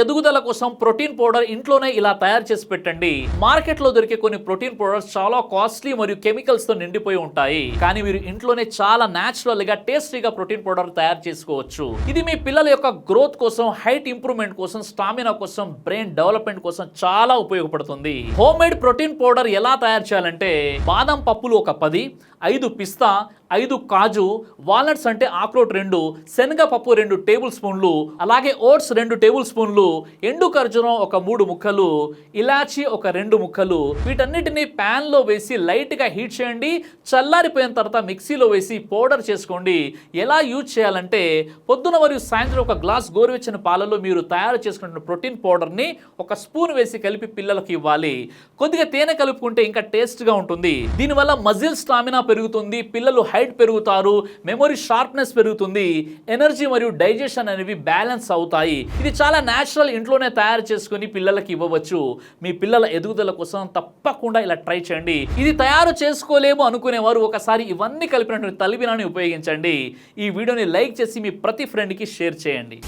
ఎదుగుదల కోసం protein powder ఇంట్లోనే ఇలా తయారు చేసి పెట్టండి. మార్కెట్లో దొరికే కొన్ని ప్రోటీన్ పౌడర్స్ చాలా కాస్ట్లీ మరియు కెమికల్స్ తో నిండిపోయి ఉంటాయి. కానీ మీరు ఇంట్లోనే చాలా నేచురల్ గా టేస్టీగా ప్రోటీన్ పౌడర్ తయారు చేసుకోవచ్చు. ఇది మీ పిల్లల యొక్క గ్రోత్ కోసం, హైట్ ఇంప్రూవ్మెంట్ కోసం, స్టామినా కోసం, బ్రెయిన్ డెవలప్మెంట్ కోసం చాలా ఉపయోగపడుతుంది. హోమ్ మేడ్ ప్రోటీన్ పౌడర్ ఎలా తయారు చేయాలంటే బాదం పప్పులు ఒక 10, 5 పిస్తా, 5 కాజు, వాల్నట్స్ అంటే ఆక్రోట్ 2, శనగపప్పు 2 టేబుల్ స్పూన్లు, అలాగే ఓట్స్ 2 టేబుల్ స్పూన్లు, ఎండు ఖర్జూరం ఒక 3 ముక్కలు, ఇలాచి ఒక 2 ముక్కలు. వీటన్నిటిని ప్యాన్ లో వేసి లైట్ గా హీట్ చేయండి. చల్లారిపోయిన తర్వాత మిక్సీలో వేసి పౌడర్ చేసుకోండి. ఎలా యూజ్ చేయాలంటే పొద్దున మరియు సాయంత్రం ఒక గ్లాస్ గోరువెచ్చని పాలలో మీరు తయారు చేసుకున్న ప్రోటీన్ పౌడర్ ని ఒక స్పూన్ వేసి కలిపి పిల్లలకు ఇవ్వాలి. కొద్దిగా తేనె కలుపుకుంటే ఇంకా టేస్ట్ గా ఉంటుంది. దీనివల్ల మజిల్ స్టామినా పెరుగుతుంది, పిల్లలు హైట్ పెరుగుతారు, మెమరీ షార్ప్నెస్ పెరుగుతుంది, ఎనర్జీ మరియు డైజెషన్ అనేవి బ్యాలెన్స్ అవుతాయి. ఇది చాలా న్యాచురల్, ఇంట్లోనే తయారు చేసుకుని పిల్లలకి ఇవ్వవచ్చు. మీ పిల్లల ఎదుగుదల కోసం తప్పకుండా ఇలా ట్రై చేయండి. ఇది తయారు చేసుకోలేము అనుకునేవారు ఒకసారి ఇవన్నీ కలిపినటువంటి తలిబినాన్ని ఉపయోగించండి. ఈ వీడియోని లైక్ చేసి మీ ప్రతి ఫ్రెండ్కి షేర్ చేయండి.